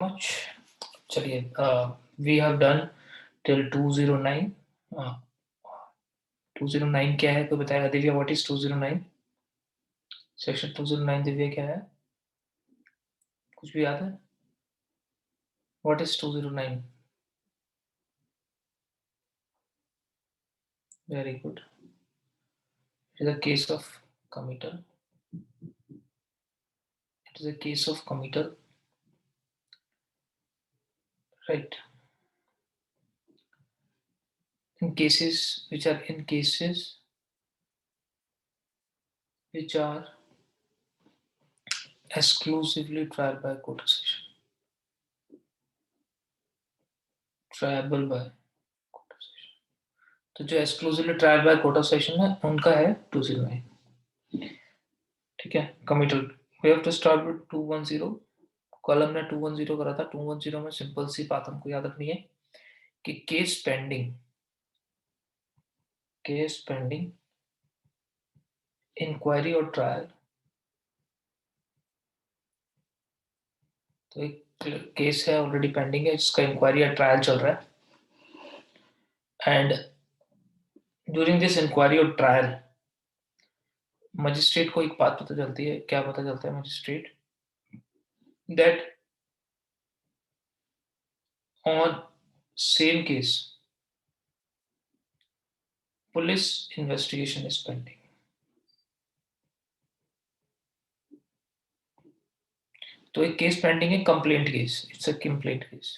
much. चलिए we have done till 209. 209 क्या है? कोई बताएगा? Divya, what is 209? Section 209 Divya क्या है? कुछ भी याद है? What is 209? Very good. It is a case of committal. It is a case of committal. Right. In cases which are exclusively trial by court decision. Triable by court decision. तो जो exclusively trial by court of session है उनका है 209. ठीक है. Committal. We have to start with 210. कल हमने 210 करा था. 210 में सिंपल सी बात हमको याद रखनी है कि केस पेंडिंग इंक्वायरी और ट्रायल. तो एक केस है ऑलरेडी पेंडिंग है, जिसका इंक्वायरी या ट्रायल चल रहा है. एंड ड्यूरिंग दिस इंक्वायरी और ट्रायल मजिस्ट्रेट को एक बात पता चलती है. क्या पता चलता है magistrate? That on same case police investigation is pending. तो एक केस पेंडिंग है, complaint case. It's a complaint case.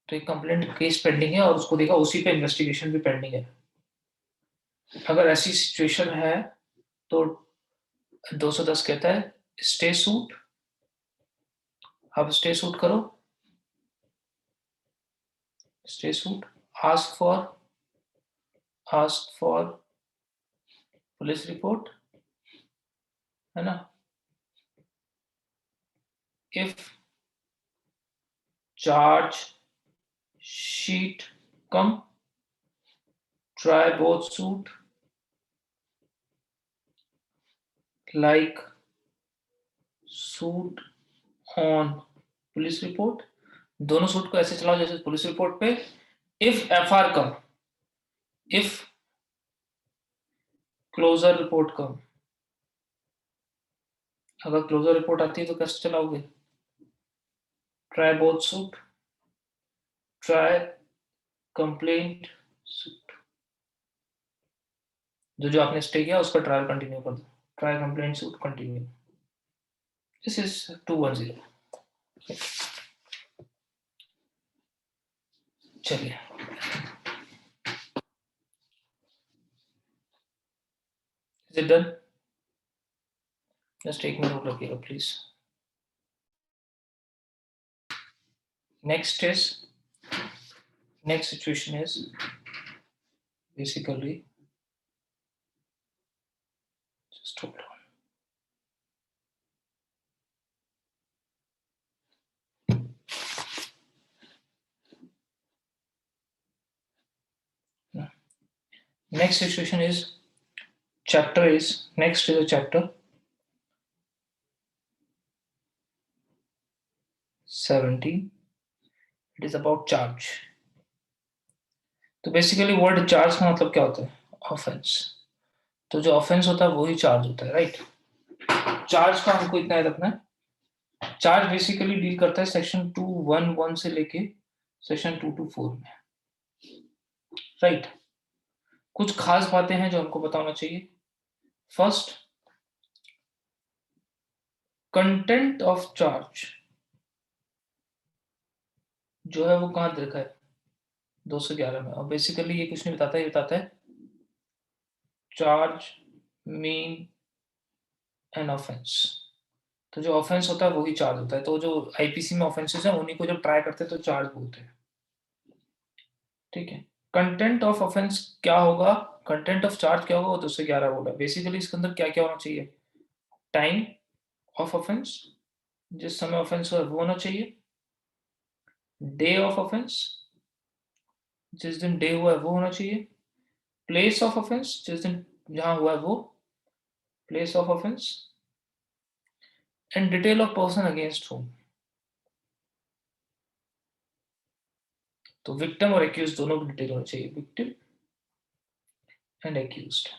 तो एक कंप्लेंट केस पेंडिंग है और उसको देखा उसी पे इन्वेस्टिगेशन भी पेंडिंग है. अगर ऐसी सिचुएशन है तो 210 कहता है स्टे सूट. अब स्टे सूट करो. Stay suit. Ask for police report, है ना. If charge sheet come, try both suit like suit on police report. दोनों सूट को ऐसे चलाओ जैसे पुलिस रिपोर्ट पे. If FR come, if closure report come. अगर क्लोजर रिपोर्ट आती है तो कैसे चलाओगे? Try both suit, try complaint suit. जो आपने स्टे किया उसका ट्रायल कंटिन्यू कर दो. Try complaint suit continue. This is 210. चलिए, is it done? Just take me note रखिएगा please. Next situation is basically, just hold on. Next situation is next is a chapter 17. It is about charge. तो basically word charge का मतलब क्या होता है? Offence. तो जो ऑफेंस होता है वही चार्ज होता है, राइट. चार्ज का हमको इतना याद रखना है. चार्ज बेसिकली डील करता है सेक्शन 211 से लेके सेक्शन 224 में, राइट. कुछ खास बातें हैं जो हमको बताना चाहिए. फर्स्ट, कंटेंट ऑफ चार्ज जो है वो कहां लिखा है? 211 में. और बेसिकली ये कुछ नहीं बताता है, ये बताता है चार्ज मीन एन ऑफेंस. तो जो ऑफेंस होता है वही चार्ज होता है. तो जो आईपीसी में ऑफेंसेस हैं उन्हीं को जब ट्राई करते हैं तो चार्ज बोलते हैं, ठीक है. कंटेंट ऑफ ऑफेंस क्या होगा? कंटेंट ऑफ चार्ज क्या होगा? वो 211 बोला. बेसिकली इसके अंदर क्या क्या होना चाहिए? टाइम ऑफ ऑफेंस, जिस समय ऑफेंस हुआ वो होना चाहिए. डे ऑफ ऑफेंस, जिस दिन डे हुआ है वो होना चाहिए. प्लेस ऑफ ऑफेंस, जिस दिन जहां हुआ है वो place of offence. And detail of person against whom. तो विक्टिम और एक्यूज दोनों की डिटेल होनी चाहिए, विक्टिम एंड एक्यूज्ड।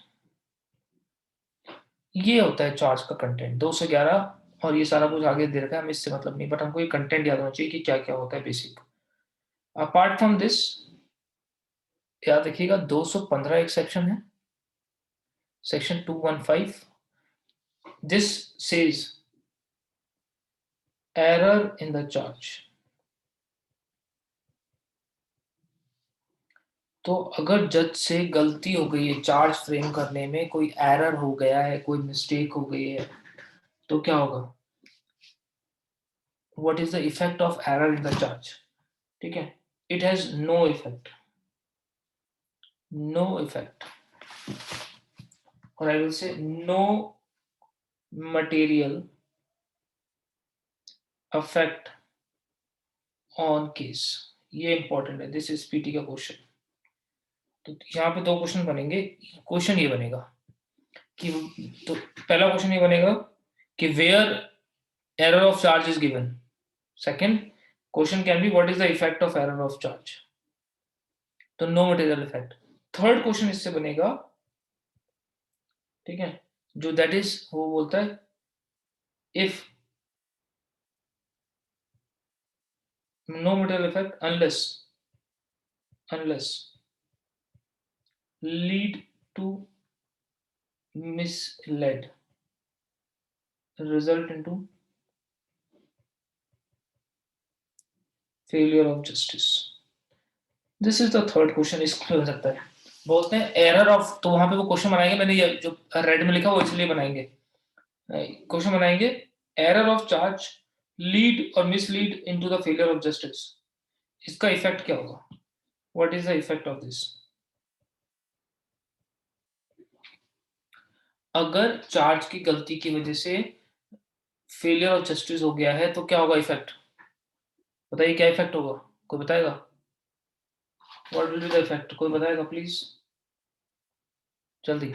ये होता है चार्ज का कंटेंट 2 से 11, और ये सारा कुछ आगे दे रखा है, हमें इससे मतलब नहीं, बट हमको ये कंटेंट याद होना चाहिए कि क्या क्या होता है बेसिक। अपार्ट फ्रॉम दिस याद रखिएगा 215 एक सेक्शन है, section 215, this says error in the charge. तो अगर जज से गलती हो गई है चार्ज फ्रेम करने में, कोई एरर हो गया है, कोई मिस्टेक हो गई है, तो क्या होगा, what is the effect of error in the charge? ठीक है, it has no effect, no effect, और I will say no material effect on case। ये इंपॉर्टेंट है, दिस इज पीटी का क्वेश्चन। तो यहाँ पे 2 क्वेश्चन बनेंगे। क्वेश्चन ये बनेगा कि, तो पहला क्वेश्चन ये बनेगा कि where error of charge is given. Second question can be what is the effect of error of charge. तो no material effect. Third question इससे बनेगा, ठीक है, जो दैट इज वो बोलता है if no material effect unless lead to misled result into failure of justice। This is the third question. इसको हो सकता है बोलते हैं एरर ऑफ, तो वहां पे वो क्वेश्चन बनाएंगे, मैंने ये जो रेड में लिखा वो इसलिए बनाएंगे, क्वेश्चन बनाएंगे एरर ऑफ चार्ज लीड और mislead into the failure of justice. इसका इफेक्ट क्या होगा, what is the effect of this? अगर चार्ज की गलती की वजह से फेलियर ऑफ जस्टिस हो गया है तो क्या होगा इफेक्ट? बताइए क्या इफेक्ट होगा, कोई बताएगा? What will be the effect, कोई बताएगा प्लीज, जल्दी,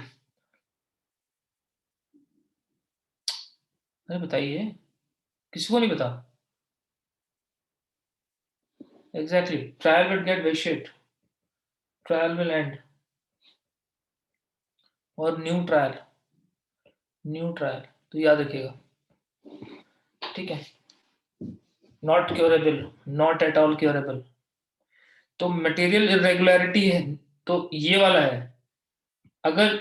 अरे बताइए, किसी को नहीं पता? Exactly, trial will get vitiate, trial will end, और न्यू ट्रायल, न्यू ट्रायल। तो याद रखिएगा, ठीक है, not curable, not at all curable. तो मटेरियल इरेगुलरिटी है, तो ये वाला है। अगर,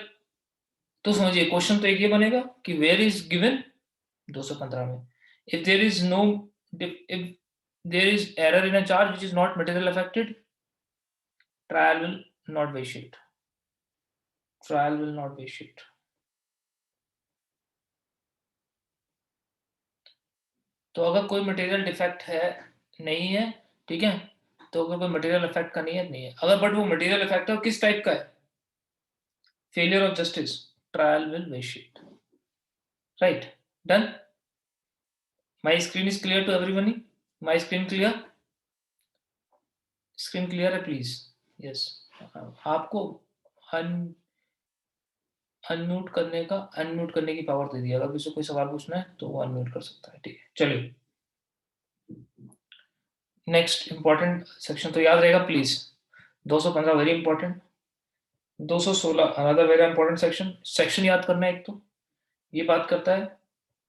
तो समझिए क्वेश्चन तो एक ये बनेगा कि वेयर इज गिवन 215 में, if there is no, if there is error in a charge which is not material affected, trial will not vitiate, trial will not vitiate. तो अगर कोई मटेरियल डिफेक्ट है, नहीं है, ठीक है, तो अगर कोई मटेरियल इफेक्ट का नहीं है, नहीं है, अगर बट वो मटेरियल इफेक्ट है किस टाइप का है, failure of justice, trial will vitiate. Right, done. My screen is clear to everyone? My screen clear? Screen clear है प्लीज? यस। आपको अन अनम्यूट करने की पावर दे दिया, अगर किसी को कोई सवाल पूछना है तो वो अनम्यूट कर सकता है, ठीक है, चलिए नेक्स्ट इंपॉर्टेंट सेक्शन तो याद रहेगा please, 215 very important, 216 another very important section. Section याद करना है एक, तो ये बात करता है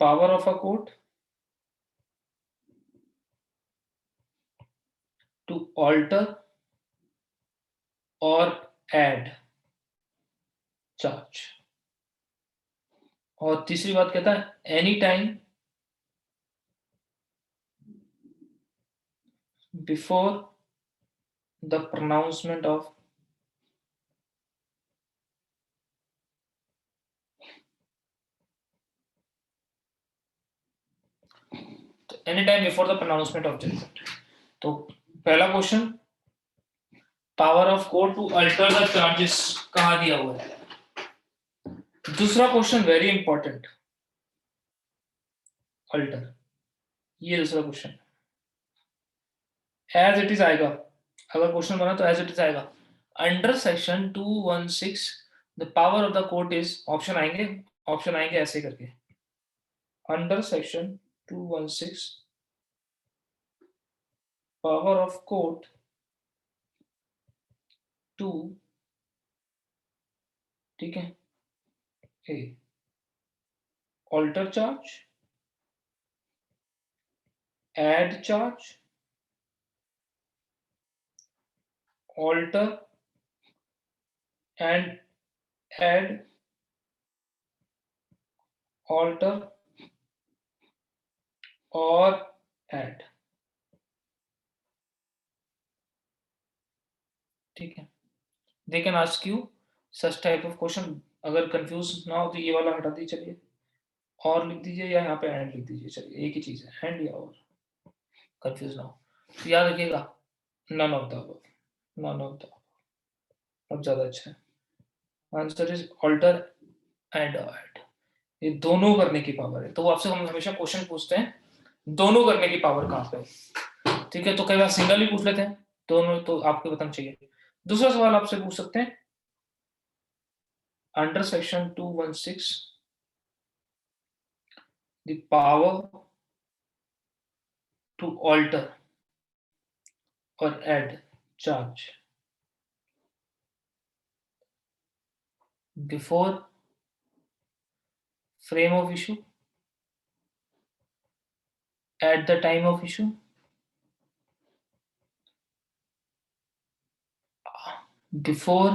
power of a court to alter और एड चार्ज, और तीसरी बात कहता है any time before the pronouncement of any time before the pronouncement of judgment. तो पहला question, power of court to alter the charges कहाँ दिया हुआ है। दूसरा क्वेश्चन वेरी इंपॉर्टेंट, अल्टर, ये दूसरा क्वेश्चन एज इट इज आएगा, अगर क्वेश्चन बना तो एज इट इज आएगा। Under section 216 the power of the court is, option आएंगे ऐसे करके, under section 216 power of court to, ठीक है, a alter charge, add charge, alter and add, alter और एड, ठीक है। They can ask you such type of question. अगर confuse ना हो तो ये वाला हटा दीजिए, चलिए और लिख दीजिए या यहाँ पे एंड लिख दीजिए, चलिए एक ही चीज है, एंड या और, कंफ्यूज ना हो। तो याद रखिएगा none of the above, none of the, अब ज्यादा अच्छा है। Answer is alter and add, ये दोनों करने की पावर है। तो वो आपसे हम हमेशा क्वेश्चन पूछते हैं दोनों करने की पावर कहाँ पे है, ठीक है। तो कई बार सिंगल भी पूछ लेते हैं, दोनों तो आपको बताना चाहिए। दूसरा सवाल आपसे पूछ सकते हैं under section 216 the power to alter और add charge before frame of issue, at the time of issue, before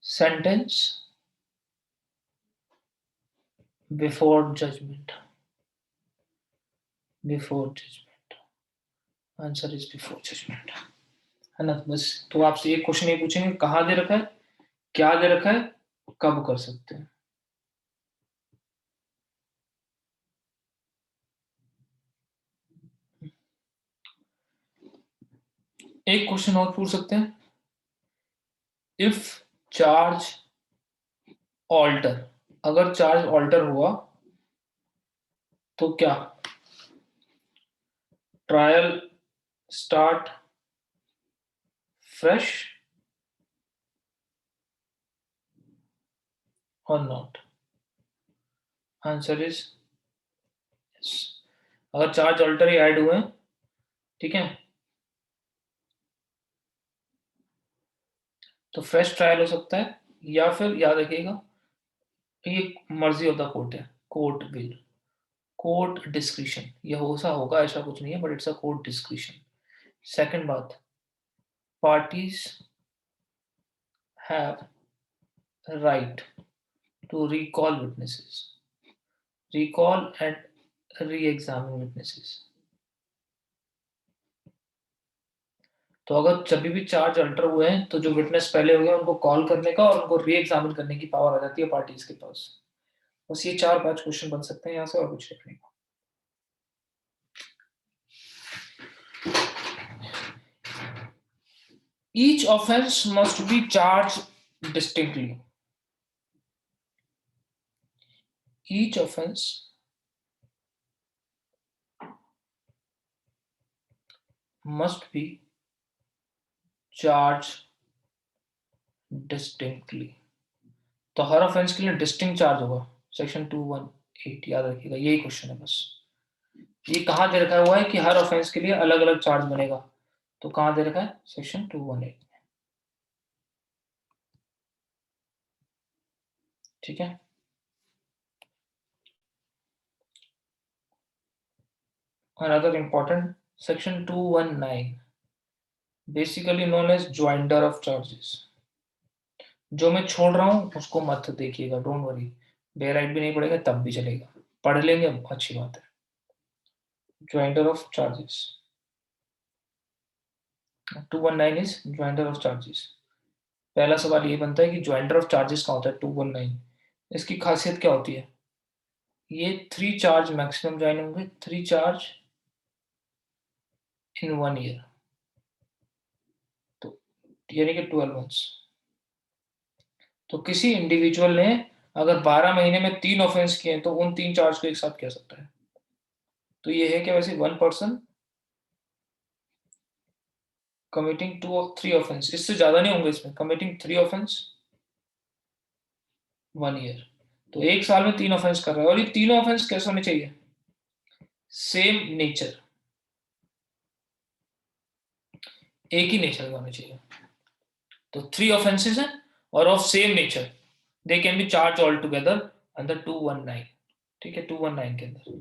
sentence, before judgment, before judgment, answer is before judgment, है ना। बस तो आपसे एक क्वेश्चन ये पूछेंगे कहाँ दे रखा है, क्या दे रखा है, कब कर सकते हैं। एक क्वेश्चन और पूछ सकते हैं, इफ चार्ज ऑल्टर, अगर चार्ज ऑल्टर हुआ तो क्या ट्रायल स्टार्ट फ्रेश और नॉट, आंसर इज यस। अगर चार्ज ऑल्टर ही ऐड हुए, ठीक है, तो फ्रेश ट्रायल हो सकता है, या फिर याद रखिएगा ये मर्जी ऑफ द कोर्ट है, कोर्ट विल, कोर्ट डिस्क्रिशन, ये हो सा होगा ऐसा कुछ नहीं है, but it's a court discretion. Second बात, parties have right to recall witnesses, recall and re-examine witnesses। तो अगर जब भी चार्ज अल्टर हुए हैं तो जो विटनेस पहले हो गए उनको कॉल करने का और उनको री एग्जामिन करने की पावर आ जाती है पार्टीज के पास। बस ये 4-5 क्वेश्चन बन सकते हैं यहाँ से, और कुछ नहीं। Each offense must be charged distinctly. Each offense must be charged distinctly। तो हर ऑफेंस के लिए डिस्टिंक्ट चार्ज होगा, सेक्शन 218, याद रखिएगा यही क्वेश्चन है बस। ये कहाँ दे रखा हुआ है कि हर ऑफेंस के लिए अलग अलग चार्ज बनेगा, तो कहाँ दे रखा है, सेक्शन 218, ठीक है। Another important, section 219, basically known as joinder of charges। जो मैं छोड़ रहा हूँ उसको मत देखिएगा, डोंट वरी, डे राइट भी नहीं पड़ेगा तब भी चलेगा, पढ़ लेंगे अच्छी बात है। ज्वाइंटर of charges, 219 is ज्वाइंटर of charges. पहला सवाल ये बनता है कि ज्वाइंटर ऑफ चार्जेस कहाँ होता है, 219, इसकी खासियत क्या होती है, ये 3 चार्ज मैक्सिमम ज्वाइन होंगे, 3 चार्ज इन 1 ईयर, तो यानी कि 12 मंथ्स। तो किसी इंडिविजुअल ने अगर 12 महीने में 3 ऑफेंस किए तो उन 3 चार्ज को एक साथ किया सकता है। तो ये है कि वैसे 1 पर्सन कमिटिंग 2 और 3 ऑफेंस, इससे ज्यादा नहीं होंगे इसमें, कमिटिंग 3 ऑफेंस 1 ईयर, तो एक साल में 3 ऑफेंस कर रहा है। और ये तीनों ऑफेंस कैसे होने चाहिए, सेम नेचर, एक ही नेचर का होना चाहिए। तो 3 ऑफेंसेस हैं और of same nature, they can B charge all together under 219। ठीक है, 219 के अंदर।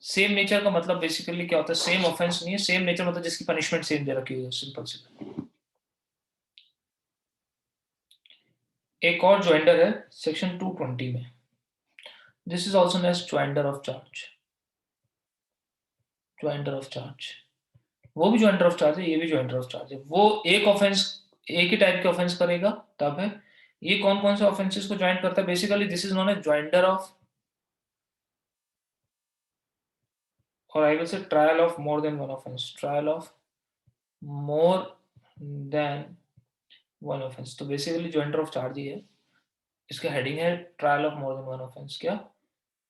सेम नेचर का मतलब बेसिकली क्या होता है, सेम ऑफेंस नहीं है, सेम नेचर मतलब जिसकी पनिशमेंट सेम दे रखी है, सिंपल सी। एक और ज्वाइंडर है सेक्शन 220 में, this is also known as joinder of charge. Joinder of charge, वो भी ज्वाइंडर ऑफ चार्ज है, ये भी ज्वाइंडर ऑफ चार्ज है। वो एक ऑफेंस, एक ही टाइप के ऑफेंस करेगा तब है। ये कौन कौन से ऑफेंसेस को ज्वाइन करता है, basically this is known as joinder of, और I will say trial of more than one offence, trial of more than one offence. तो बेसिकली ज्वाइंडर ऑफ चार्ज ही है, इसका हेडिंग है trial of more than one offence. क्या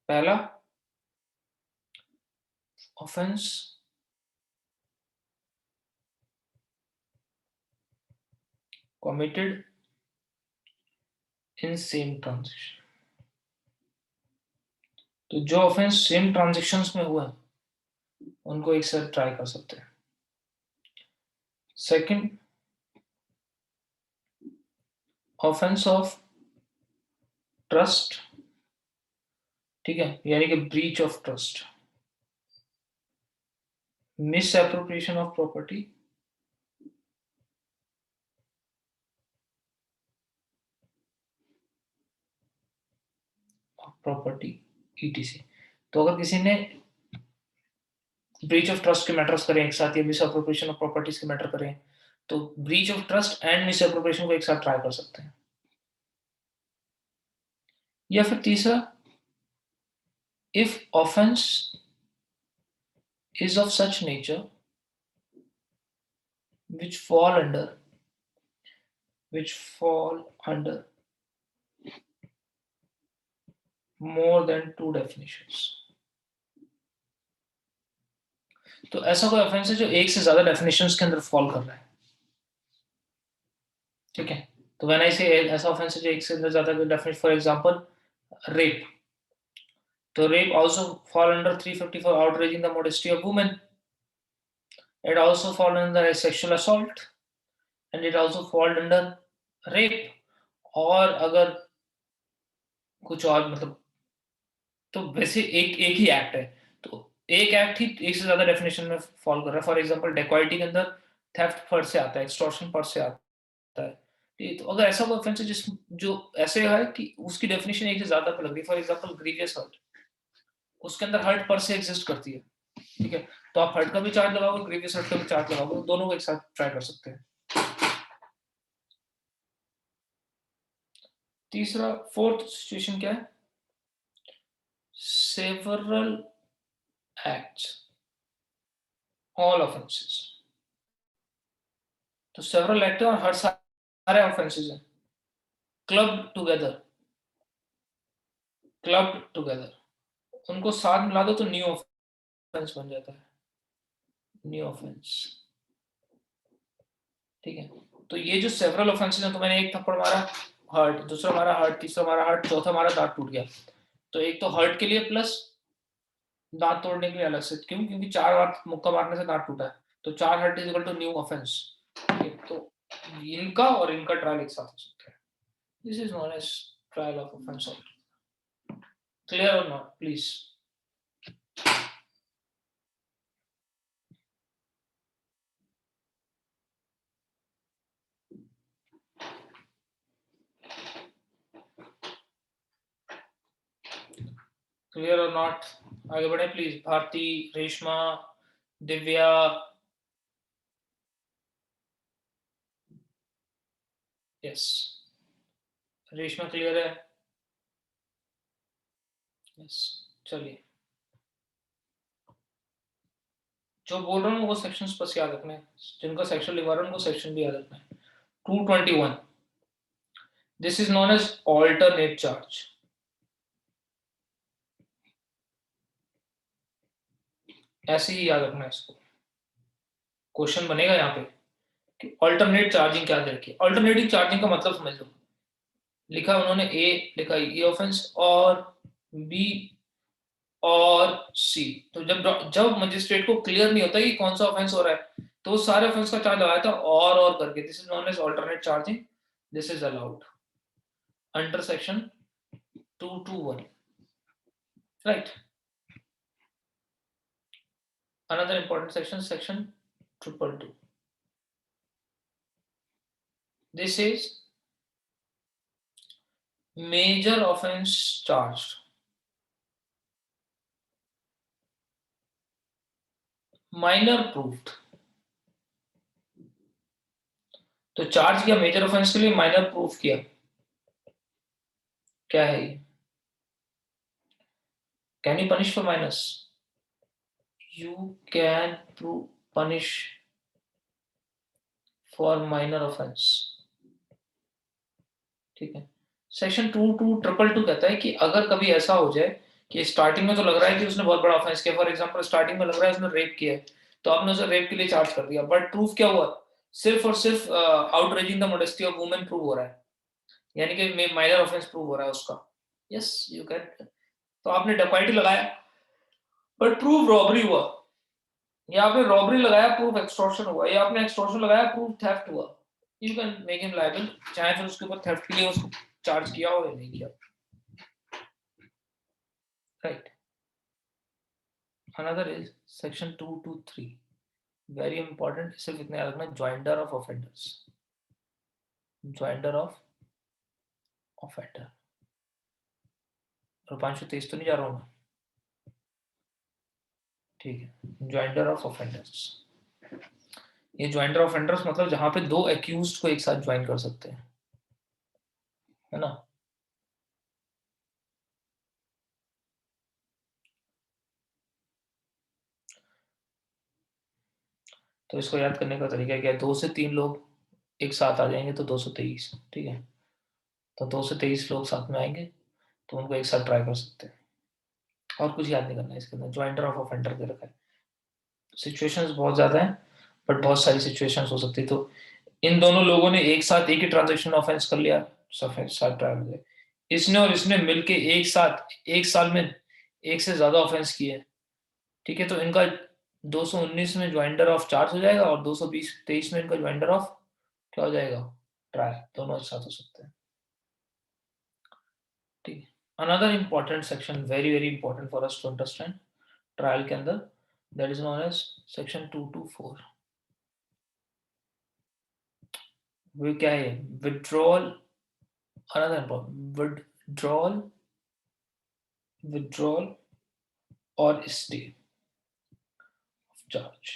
पहला offence committed in same transaction, तो जो offence same transactions में हुआ है उनको एक साथ ट्राई कर सकते हैं। सेकंड, ऑफेंस ऑफ ट्रस्ट, ठीक है, यानी कि breach of trust, miss appropriation of property, property etc. तो अगर किसी ने ब्रीच ऑफ ट्रस्ट के मैटर्स करें एक साथ, या मिस एप्रोप्रिएशन ऑफ प्रॉपर्टीज के मैटर करें, तो breach of trust and miss appropriation को एक साथ ट्राई कर सकते हैं। या फिर तीसरा, if offence is of such nature which fall under more than 2 definitions। तो ऐसा कोई ऑफेंस है जो एक से ज्यादा डेफिनेशंस के अंदर फॉल कर रहा है। ठीक है, तो व्हेन आई से ऐसा ऑफेंस है जो एक से ज्यादा डेफिनेशन, फॉर एग्जांपल रेप, तो rape also fall under 354, outraging the modesty of women, it also fall under sexual assault, and it also fall under rape। और अगर कुछ और मतलब, तो वैसे एक एक ही एक्ट है, तो एक एक्ट ही एक से ज्यादा डेफिनेशन में फॉल कर रहा है। फॉर एग्जांपल डेकोइटी के अंदर थेफ्ट पर्स से आता है, एक्सटॉर्शन पर्स से आता है। तो अगर ऐसा कोई ऑफेंस है जिस जो ऐसे है कि उसकी डेफिनेशन एक से ज्यादा पे लग रही है, फॉर एग्जांपल ग्रीवियस हर्ट, उसके अंदर हर्ट पर से एग्जिस्ट करती है, ठीक है, तो आप हर्ट का भी चार्ज लगाओगे, ग्रीवियस हर्ट का भी चार्ज लगाओगे, दोनों को एक साथ ट्राई कर सकते हैं। तीसरा, फोर्थ सिचुएशन क्या है, सेवरल एक्ट्स, ऑल ऑफेंसेस। तो सेवरल एक्ट है और हर सारे ऑफेंसेस हैं, क्लब टुगेदर, उनको साथ मिला दो तो न्यू ऑफेंस बन जाता है, न्यू ऑफेंस। ठीक है, तो ये जो सेवरल ऑफेंसेस हैं, तो मैंने एक थप्पड़ मारा हर्ट, दूसरा मारा हर्ट, तीसरा मारा हर्ट, चौथा मारा दांत टूट गया, तो एक तो हर्ट के लिए प्लस दांत तोड़ने के लिए अलग से, क्यों, क्योंकि 4 बार मुक्का मारने से दांत टूटा है, तो 4 hurt is equal to new offence. तो इनका और इनका ट्रायल एक साथ हो सकता है, this is known as trial of offence. Clear or not, please? Clear or not? आगे बढ़े प्लीज। भारती, रेशमा, दिव्या, यस, रेशमा क्लियर है, यस। चलिए, जो बोल रहा हूँ वो सेक्शंस बस याद रखना है, जिनका सेक्शन लिखवा रहा हूँ उनको सेक्शन भी याद रखना है। 221, this is known as alternate charge. ऐसे ही याद रखना है इसको, क्वेश्चन बनेगा यहाँ पे कि अल्टरनेट चार्जिंग क्या दे रखी है। अल्टरनेटिव चार्जिंग का मतलब समझ लो, लिखा उन्होंने ए, लिखा ये ऑफेंस और बी और सी, तो जब मजिस्ट्रेट को क्लियर नहीं होता कि कौन सा ऑफेंस हो रहा है, तो सारे ऑफेंस का चार्ज लगाया था और करके, this is known as alternate charging, this is allowed under section 221, right. Another important section, section 222. This is major offense charged, minor proved. तो चार्ज किया मेजर ऑफेंस के लिए, माइनर प्रूफ किया. क्या है ये? Can you punish for minus? You can punish for minor offence. ठीक है. सेक्शन 2222 कहता है कि अगर कभी ऐसा हो जाए कि स्टार्टिंग में तो लग रहा है कि उसने बहुत बड़ा ऑफेंस किया, फॉर एग्जांपल स्टार्टिंग में लग रहा है उसने रेप किया है, तो आपने उसे रेप के लिए चार्ज कर दिया, बट प्रूफ क्या हुआ? सिर्फ और सिर्फ outraging the modesty of women prove हो रहा है, यानी कि माइनर ऑफेंस प्रूव हो रहा है उसका. Yes you can. तो आपने डकैती लगाया बट प्रूव रॉबरी हुआ, या आपने रॉबरी लगाया प्रूफ एक्सटॉर्शन हुआ, या आपने एक्सटॉर्शन लगाया प्रूफ थेफ्ट हुआ, you can make him liable, चाहे फिर उसके ऊपर थेफ्ट के लिए उसको चार्ज किया हो या नहीं किया, right. Another is section 223, very important. सिर्फ इतने याद रखना, joinder of offenders, joinder of offender. रूपांशु तेज तो नहीं जा रहा हूँ मैं? ठीक है. joinder of offenders, ये joinder of offenders मतलब जहां पे दो accused को एक साथ ज्वाइन कर सकते हैं, है ना. तो इसको याद करने का तरीका क्या है? 2 से 3 लोग एक साथ आ जाएंगे तो 223, ठीक है. तो 2 से 23 लोग साथ में आएंगे तो उनको एक साथ ट्राई कर सकते हैं, और कुछ याद नहीं करना है इसके अंदर. ज्वाइंटर ऑफ ऑफेंडर दे रखा है. सिचुएशंस बहुत ज्यादा है, बट बहुत सारी सिचुएशंस हो सकती है. तो इन दोनों लोगों ने एक साथ एक ही ट्रांजैक्शन ऑफेंस कर लिया, साथ ट्राई कर. इसने और इसने मिलके एक साथ एक साल में एक से ज्यादा ऑफेंस किए, ठीक है. तो इनका 219 में ज्वाइंडर ऑफ चार्ज हो जाएगा, और 223 में इनका ज्वाइंडर ऑफ क्या हो जाएगा? ट्राई. दोनों एक साथ हो सकते हैं, ठीक है. Another important section, very very important for us to understand trial के अंदर, that is known as section 224. वो क्या है? विड्रॉल. अनदर इंपॉर्टेंट, विड्रॉल और स्टे ऑफ चार्ज.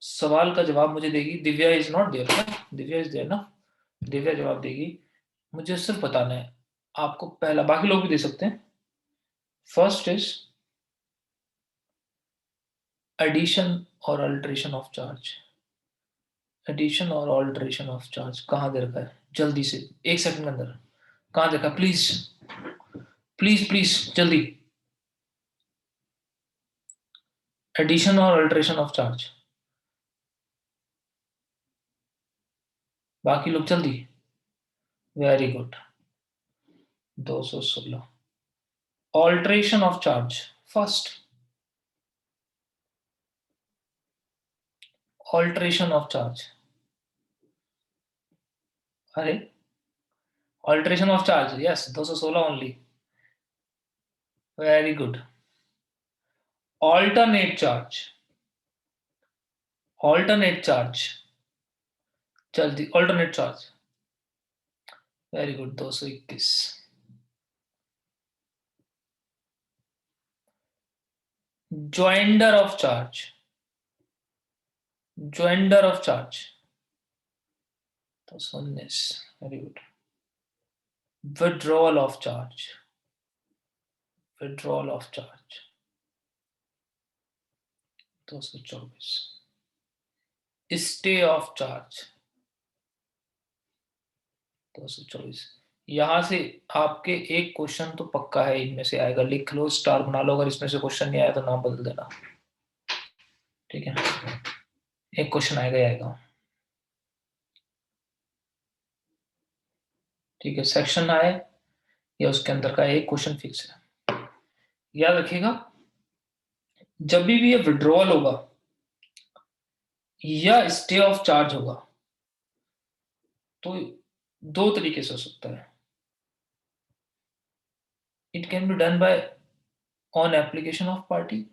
सवाल का जवाब मुझे देगी Divya. Is not there. Divya is there ना? दिव्या जवाब देगी. मुझे सिर्फ बताना है आपको पहला, बाकी लोग भी दे सकते हैं. फर्स्ट इज एडिशन और अल्टरेशन ऑफ चार्ज. एडिशन और अल्टरेशन ऑफ चार्ज कहाँ दे रखा है? जल्दी से 1 सेकंड के अंदर कहाँ देखा? प्लीज प्लीज प्लीज जल्दी. एडिशन और अल्टरेशन ऑफ चार्ज. बाकी लोग जल्दी. Very good. 216. Alteration of charge first. Alteration of charge. अरे alteration of charge, yes. 216 only. Very good. Alternate charge. Alternate charge. जल्दी. Alternate charge. Very good. 221. Joinder of charge. Joinder of charge. 219. Very good. Withdrawal of charge. Withdrawal of charge. 224. Stay of charge. 224. यहां से आपके एक question तो पक्का है, इनमें से आएगा. लिख लो, स्टार बना लो. अगर इसमें से क्वेश्चन नहीं आया तो नाम बदल देना, ठीक है. एक क्वेश्चन आएगा ही आएगा, ठीक है. सेक्शन आए या उसके अंदर का एक क्वेश्चन फिक्स है, याद रखिएगा. जब भी ये विड्रॉल होगा या स्टे ऑफ चार्ज होगा तो दो तरीके से हो सकता है. It can be done by on application of party,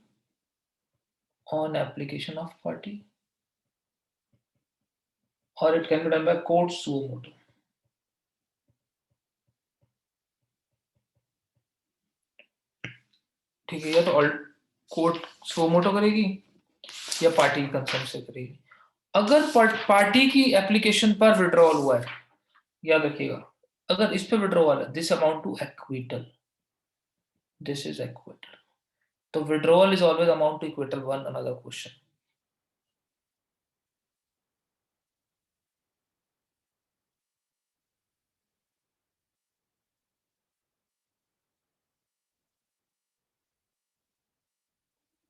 on application of party, और it can be done by court suo motu. ठीक है, या तो कोर्ट सुओ मोटो करेगी या पार्टी कंसर्न से करेगी. अगर पार्टी की एप्लीकेशन पर विड्रॉल हुआ है, याद रखिएगा, अगर इस पे विड्रॉल है, this amount to acquittal, this is acquittal. तो withdrawal is always amount to acquittal. One another question.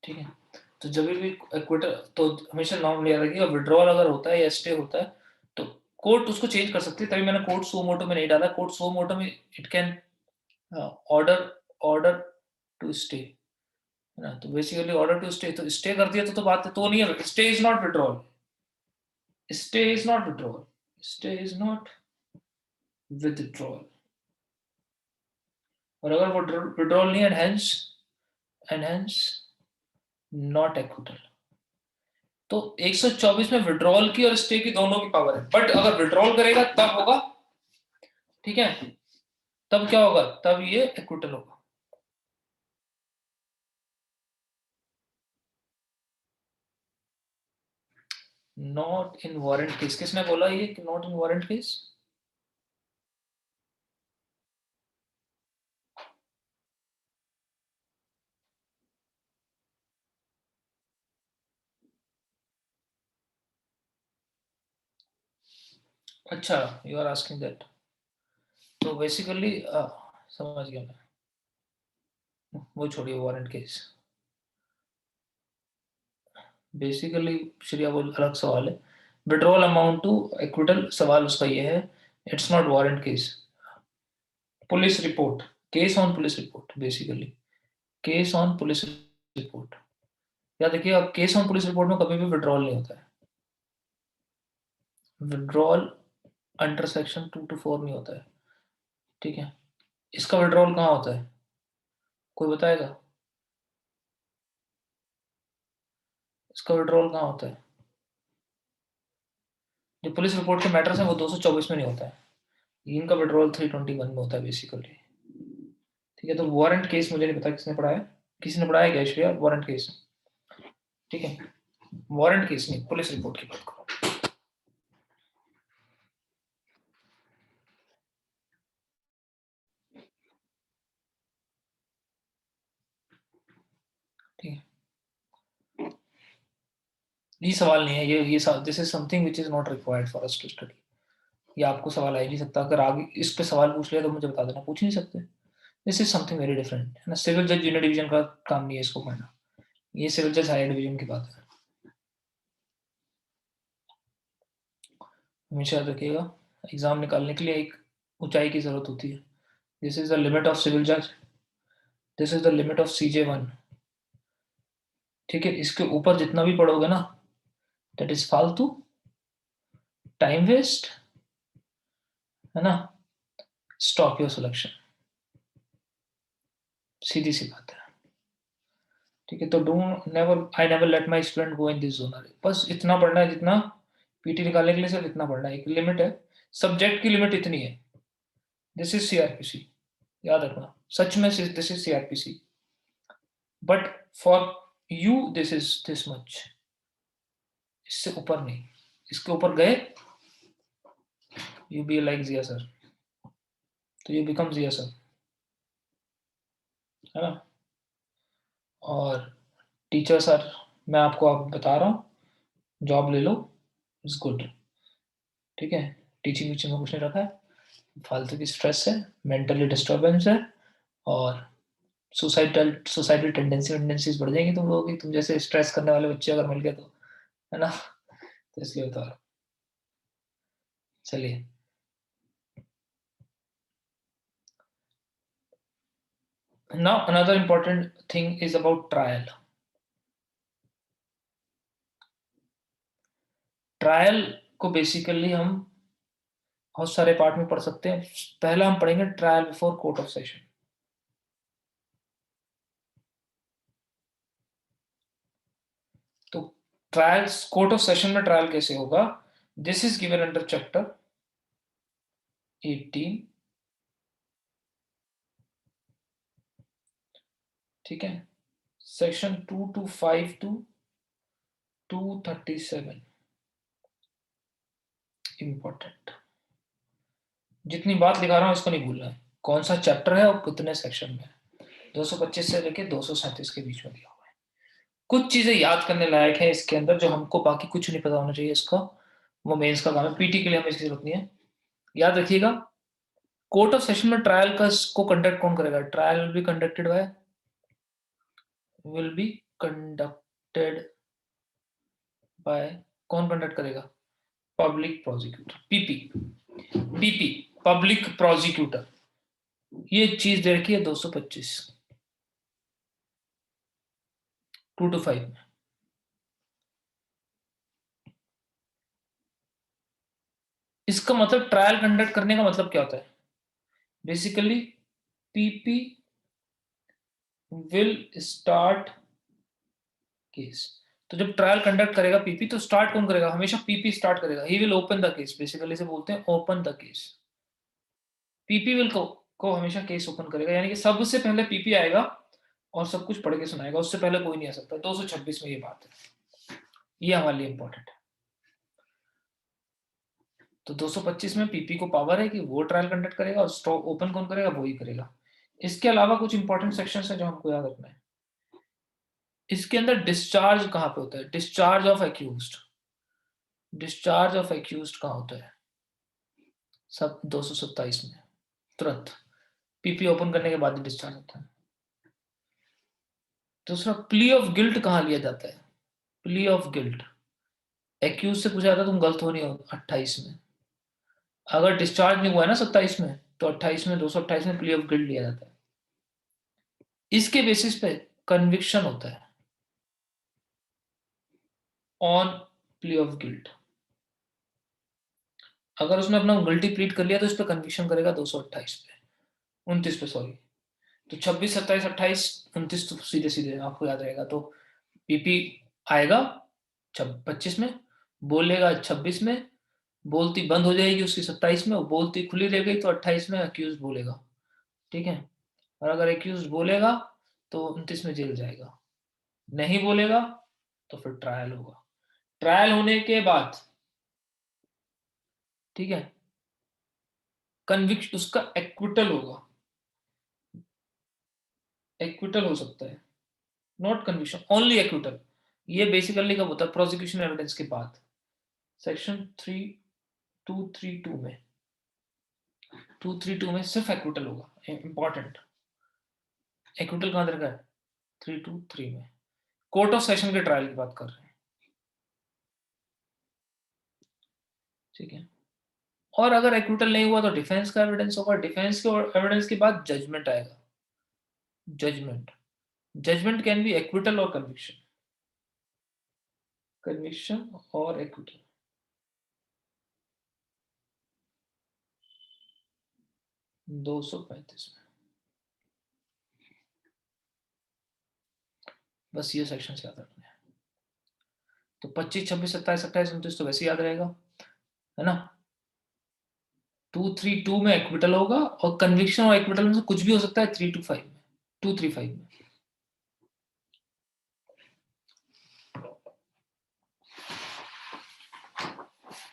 ठीक है, तो जब भी इक्विटल, तो हमेशा नॉर्मल याद रखिएगा, विड्रॉल अगर होता है या स्टे होता है तो कोर्ट उसको चेंज कर सकती है. तभी मैंने कोर्ट सो मोटो में नहीं डाला. कोर्ट सो मोटो में it can order order to stay, है ना. तो बेसिकली ऑर्डर टू स्टे, तो स्टे कर दिया तो बात तो नहीं है. Stay is not withdrawal. Stay is not withdrawal. Stay is not withdrawal. और अगर वो विड्रॉल नहीं, एनहेंस नॉट एक्विटल. तो 124 में विड्रॉल की और स्टे की दोनों की पावर है. बट अगर विड्रॉल करेगा तब होगा, ठीक है, तब क्या होगा, तब ये एक्विटल होगा. Not in warrant case. किसने बोला ये कि नॉट इन वारंट केस? अच्छा, यू आर आस्किंग दैट. तो बेसिकली समझ गया मैं. वो छोड़िए वारंट केस. बेसिकली श्रिया बोल अलग सवाल है. विड्रॉल अमाउंट टू एक्विटल सवाल उसका ये है. It's not warrant case. Police report, case on police report, basically case on police report. याद देखिए, अब केस ऑन पुलिस रिपोर्ट में कभी भी विड्रॉल नहीं होता है. विड्रॉल अंडर सेक्शन 2 to 4 नहीं होता है. ठीक है, इसका विड्रॉल कहाँ होता है, कोई बताएगा? इसका विड्रॉल कहाँ होता है? जो पुलिस रिपोर्ट के मैटर्स हैं वो 224 में नहीं होता है. इनका विड्रॉल 321 में होता है बेसिकली. ठीक है, तो वारंट केस मुझे नहीं पता किसने पढ़ाया. किसी ने पढ़ाया क्या श्रेया वारंट केस? ठीक है, वारंट केस नहीं, पुलिस रिपोर्ट की बात करो. ठीक है, ये सवाल नहीं है. ये this is something which is not required for us to study. ये आपको सवाल आ ही नहीं सकता. अगर आगे इस पे सवाल पूछ लिया तो मुझे बता देना, पूछ ही नहीं सकते. This is something very different, है ना. सिविल जज जूनियर डिवीजन का काम नहीं है इसको पढ़ना. ये सिविल जज हायर डिवीजन की बात है. हमेशा याद रखिएगा, एग्जाम निकालने के लिए एक ऊंचाई की जरूरत होती है. This is the limit of civil जज. This is the limit of CJ1. ठीक है, इसके ऊपर जितना भी पढ़ोगे ना, दैट इज फालतू, टाइम वेस्ट, है ना. Stop your selection. सीधी सी बात है. ठीक है, तो don't never, I never let my student go in this zone. बस इतना पढ़ना है जितना पीटी निकालने के लिए सिर्फ इतना पढ़ना है. एक लिमिट है, सब्जेक्ट की लिमिट इतनी है. दिस इज CRPC, याद रखना. सच में this is CRPC, but for you this is this much. इससे ऊपर नहीं. इसके ऊपर गए, you be like Jiya sir, तो यू बिकम जिया सर, है ना. और टीचर सर, मैं आपको आप बता रहा हूँ, जॉब ले लो, इट्स गुड. ठीक है, टीचिंग वीचिंग में कुछ नहीं रखा है. फालतू की स्ट्रेस है, मेंटली डिस्टर्बेंस है, और सुसाइडल टेंडेंसीज बढ़ जाएंगी तुम लोगों की. तुम जैसे स्ट्रेस करने वाले बच्चे अगर मिल गए तो, है ना. तो इसलिए बता रहा हूं. चलिए, now another important thing is about trial. Trial को बेसिकली हम बहुत सारे पार्ट में पढ़ सकते हैं। पहला हम पढ़ेंगे trial before court of session. तो ट्रायल कोर्ट ऑफ सेशन में ट्रायल कैसे होगा? This is given under chapter 18, ठीक है, सेक्शन 225 टू 237। इंपॉर्टेंट, जितनी बात लिखा रहा हूं इसको नहीं भूलना है, कौन सा चैप्टर है और कितने सेक्शन में है। 225 से लेके 237 के बीच में दिया हुआ है। कुछ चीजें याद करने लायक है इसके अंदर, जो हमको बाकी कुछ नहीं पता होना चाहिए इसका, वो मेंस का काम है। पीटी के लिए हमें इसकी जरूरत नहीं है। याद रखिएगा, कोर्ट ऑफ सेशन में ट्रायल का को कंडक्ट कौन करेगा? Trial will be conducted by, कौन कंडक्ट करेगा? Public prosecutor, PP. PP, public prosecutor. ये चीज दे रखी है 225 225 में। इसका मतलब ट्रायल कंडक्ट करने का मतलब क्या होता है? Basically PP will start case. तो जब ट्रायल कंडक्ट करेगा पीपी, तो स्टार्ट कौन करेगा? हमेशा पीपी स्टार्ट करेगा। He will open the case, basically से बोलते हैं open the case. PP will को हमेशा केस ओपन करेगा, यानी कि सबसे पहले पीपी आएगा और सब कुछ पढ़ के सुनाएगा, उससे पहले कोई नहीं आ सकता। 226 में ये बात है, ये हमारे लिए इंपॉर्टेंट है। तो 225 में पीपी को पावर है कि वो ट्रायल कंडक्ट करेगा, और स्टॉक ओपन कौन करेगा? वो ही करेगा। इसके अलावा कुछ इंपॉर्टेंट सेक्शंस है जो हमको याद रखना है। इसके अंदर डिस्चार्ज कहाँ पे होता है? Discharge of accused. Discharge of accused कहाँ होता है? सब 227 में, तुरंत पीपी ओपन करने के बाद ही डिस्चार्ज होता है। दूसरा, प्ली ऑफ गिल्ट कहाँ लिया जाता है? प्ली ऑफ गिल्ट, एक्यूज से पूछा जाता है तुम गलत हो नहीं हो, 28 में। अगर डिस्चार्ज नहीं हुआ है ना 27 में, तो 28 में, 228 में प्ली ऑफ गिल्ट लिया जाता है। इसके बेसिस पे कन्विक्शन होता है ऑन प्ली ऑफ गिल्ट। अगर उसने अपना गिल्टी प्लीड कर लिया तो इस पर कन्विक्शन करेगा 228 पे, 29 पे सॉरी। तो 26, 27, 28, 29 तो सीधे सीधे आपको याद रहेगा। तो पीपी आएगा 25 में, बोलेगा 26 में, बोलती बंद हो जाएगी उसकी 27 में, वो बोलती खुली रह गई तो 28 में अक्यूज बोलेगा, ठीक है। और अगर एक्यूज बोलेगा तो 29 में जेल जाएगा, नहीं बोलेगा तो फिर ट्रायल होगा। ट्रायल होने के बाद, ठीक है, कन्विक्शन, उसका एक्विटल होगा। एक्विटल हो सकता है, नॉट कन्विक्शन, ओनली एक्विटल। ये बेसिकली कब होता है? प्रोसिक्यूशन एविडेंस के बाद, सेक्शन 3232 में, 232 में सिर्फ एक्विटल होगा। इंपॉर्टेंट, एक्विटल कहां रखा है? 323 में। कोर्ट ऑफ सेशन के ट्रायल की बात कर रहे हैं, ठीक है। और अगर एक्विटल नहीं हुआ तो डिफेंस का एविडेंस होगा। डिफेंस के एविडेंस के बाद जजमेंट आएगा। Judgment, judgment can be acquittal और कन्विक्शन, कन्विक्शन और एक्विटल। 235 में, बस ये सेक्शन याद रखने हैं। तो 25, 26, 27, 28, 29 तो वैसे याद रहेगा, है ना। 232 में एक्विटल होगा, और कन्विक्शन और एक्विटल में से कुछ भी हो सकता है 325 में, 235 में।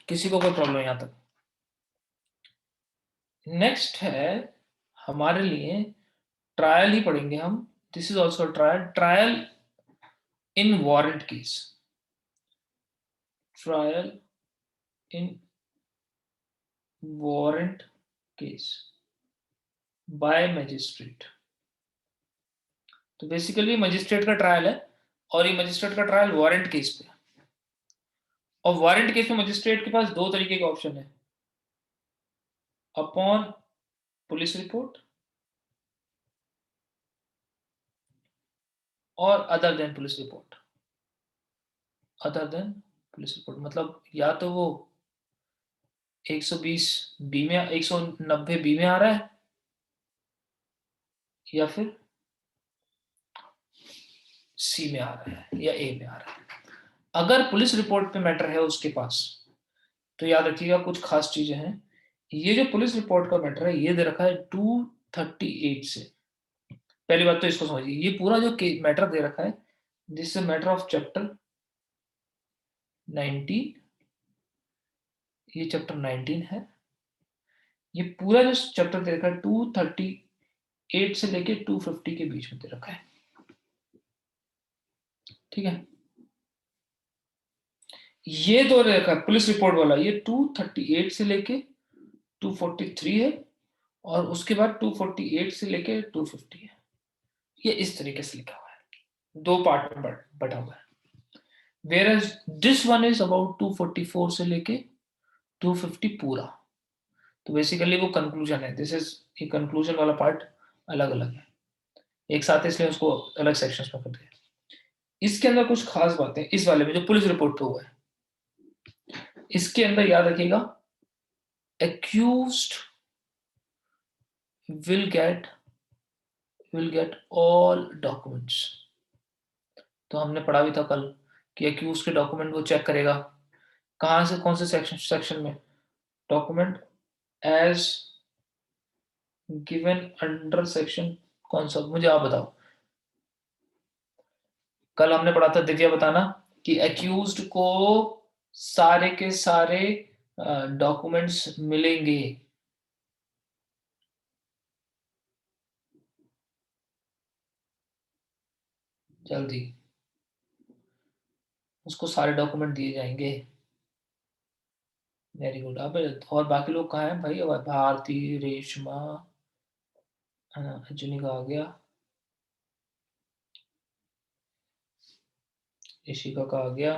किसी को कोई प्रॉब्लम यहां तक? नेक्स्ट है हमारे लिए, ट्रायल ही पढ़ेंगे हम। This is also trial, trial in warrant case. Trial in warrant case by magistrate. तो बेसिकली मजिस्ट्रेट का ट्रायल है, और ये मजिस्ट्रेट का ट्रायल वारंट केस पे। और वारंट केस में मजिस्ट्रेट के पास दो तरीके के ऑप्शन है, अपॉन पुलिस रिपोर्ट और other than police report. Other than police report मतलब या तो वो 120 बी में, 190 बी में आ रहा है, या फिर सी में आ रहा है, या ए में आ रहा है। अगर पुलिस रिपोर्ट पे मैटर है उसके पास, तो याद रखिएगा कुछ खास चीजें हैं। ये जो पुलिस रिपोर्ट का मैटर है ये दे रखा है 238 से। पहली बात तो इसको समझिए, ये पूरा जो मैटर दे रखा है, this is matter of chapter 19, ये चैप्टर 19 है। ये पूरा जो चैप्टर दे रखा है 238 से लेके 250 के बीच में दे रखा है, ठीक है। ये दो दे रखा है पुलिस रिपोर्ट वाला, ये 238 से लेके 243 है, और उसके बाद 248 से लेके 250 है। ये इस तरीके से लिखा हुआ है, दो पार्ट में बटा हुआ है। Whereas this one is about 244 से लेके 250 पूरा। तो बेसिकली वो कंक्लूजन है, दिस इज ये कंक्लूजन वाला पार्ट अलग अलग है एक साथ, इसलिए उसको अलग सेक्शंस में करते हैं। इसके अंदर कुछ खास बातें इस वाले में जो पुलिस रिपोर्ट पे हुआ है, इसके अंदर याद रखिएगा, accused will get all documents। तो हमने पढ़ा भी था कल कि accused के डॉक्यूमेंट वो चेक करेगा कहां से, कौन से सेक्शन में, document as given under section, कौन सा मुझे आप बताओ। कल हमने पढ़ा था, दिव्या बताना, कि accused को सारे के सारे डॉक्यूमेंट्स मिलेंगे। जल्दी, उसको सारे डॉक्यूमेंट दिए जाएंगे। Very good. अब और बाकी लोग कहाँ हैं भाई, अब भारती, रेशमा, अजुनिका आ गया, ऋषिका का आ गया।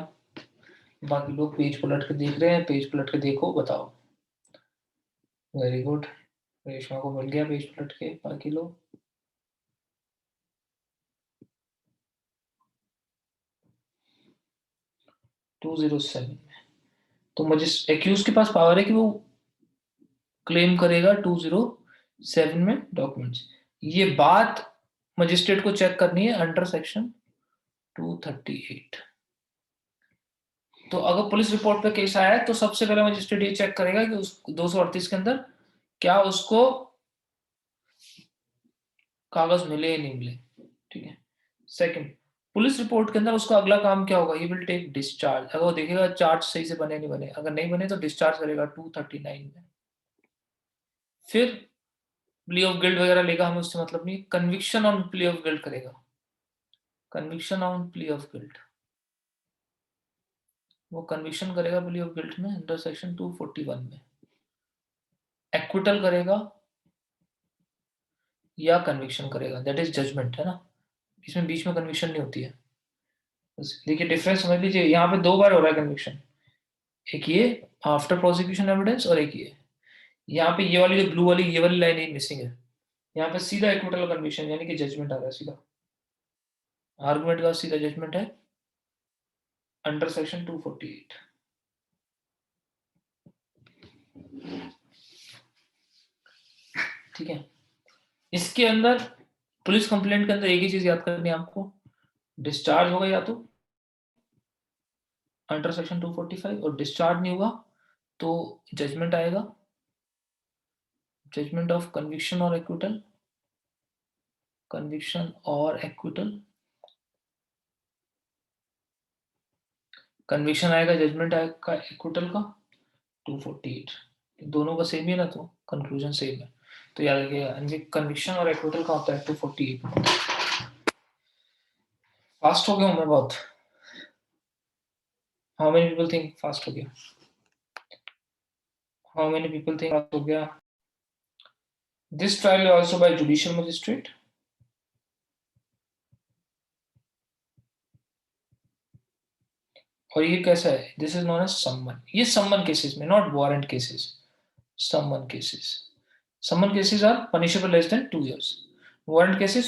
बाकी लोग पेज पलट के देख रहे हैं, पेज पलट के देखो, बताओ। वेरी गुड, रेशमा को मिल गया पेज पलट के। बाकी लोग 207 में, तो मुझे एक्यूज के पास पावर है कि वो क्लेम करेगा 207 में डॉक्यूमेंट्स। ये बात मजिस्ट्रेट को चेक करनी है अंडर सेक्शन 238। तो अगर पुलिस रिपोर्ट पे केस आया है तो सबसे पहले मजिस्ट्रेट ये चेक करेगा कि उस 238 के अंदर क्या उसको कागज मिले या नहीं मिले, ठीक है। सेकंड, पुलिस रिपोर्ट के अंदर उसका अगला काम क्या होगा, ही विल टेक डिस्चार्ज। अगर वो देखेगा चार्ज सही से बने नहीं बने, अगर नहीं बने तो डिस्चार्ज करेगा 239 में। फिर प्ली ऑफ गिल्ट वगैरह लेगा, हमें उससे मतलब नहीं। Conviction on plea of guilt करेगा, conviction on plea of guilt, वो कन्विक्शन करेगा प्ली ऑफ गिल्ट में अंडर सेक्शन 241 में। एक्विटल करेगा या कन्विक्शन करेगा, दैट इज जजमेंट, है ना। इसमें बीच में कन्विक्शन नहीं होती है। देखिए डिफरेंस समझ लीजिए, यहाँ पे दो बार हो रहा है कन्विक्शन, एक ये आफ्टर प्रोसिक्यूशन एविडेंस, और एक ये। यहाँ पे ये वाली जो ब्लू वाली ये वाली लाइन एक मिसिंग है। यहाँ पे सीधा इक्विटल कन्विक्शन यानी कि जजमेंट आ रहा है सीधा, आर्गुमेंट का सीधा जजमेंट है अंडर सेक्शन 248। ठीक है। इसके अंदर पुलिस कंप्लेंट के अंदर एक ही चीज याद करनी है आपको, डिस्चार्ज होगा या तो अंडर सेक्शन 245, और डिस्चार्ज नहीं हुआ तो जजमेंट आएगा, जजमेंट ऑफ कन्विक्शन और एक्विटल, कन्विक्शन और एक्विटल। कन्विक्शन आएगा, जजमेंट आएगा एक्विटल का 248, दोनों का सेम ही है ना, तो कंक्लूजन सेम है। तो याद रखिएगा कन्विक्शन और एक्विटल का होता है 248। फास्ट हो गया हूँ मैं बहुत। How many people think fast हो गया, how many people think fast हो गया। This trial also by judicial magistrate. और ये कैसा है, दिस इज नोन एज सम्मन। ये सम्मन केसेस में, not warrant cases, summons cases. Summons cases are punishable less than 2 years। Warrant cases,